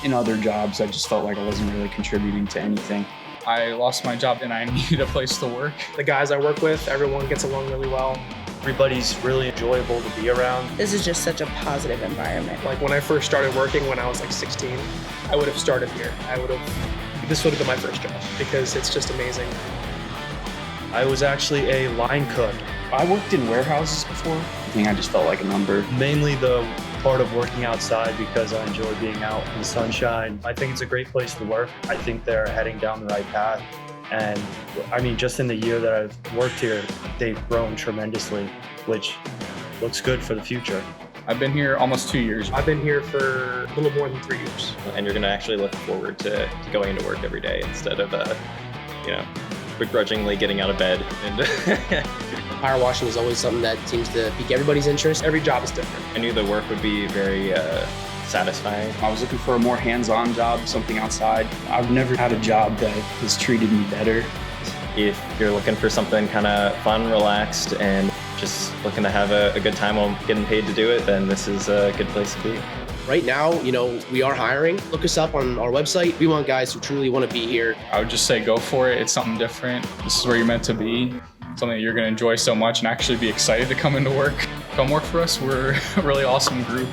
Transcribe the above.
In other jobs, I just felt like I wasn't really contributing to anything. I lost my job and I needed a place to work. The guys I work with, everyone gets along really well. Everybody's really enjoyable to be around. This is just such a positive environment. Like when I first started working when I was like 16, I would have started here. This would have been my first job because it's just amazing. I was actually a line cook. I worked in warehouses before. I think I just felt like a number. Mainly the part of working outside because I enjoy being out in the sunshine. I think it's a great place to work. I think they're heading down the right path. And I mean, just in the year that I've worked here, they've grown tremendously, which looks good for the future. I've been here almost 2 years. I've been here for a little more than 3 years. And you're gonna actually look forward to going into work every day instead of, begrudgingly getting out of bed. And Power washing is always something that seems to pique everybody's interest. Every job is different. I knew the work would be very satisfying. I was looking for a more hands-on job, something outside. I've never had a job that has treated me better. If you're looking for something kind of fun, relaxed, and just looking to have a good time while getting paid to do it, then this is a good place to be. Right now, we are hiring. Look us up on our website. We want guys who truly want to be here. I would just say go for it. It's something different. This is where you're meant to be. Something that you're going to enjoy so much and actually be excited to come into work. Come work for us. We're a really awesome group.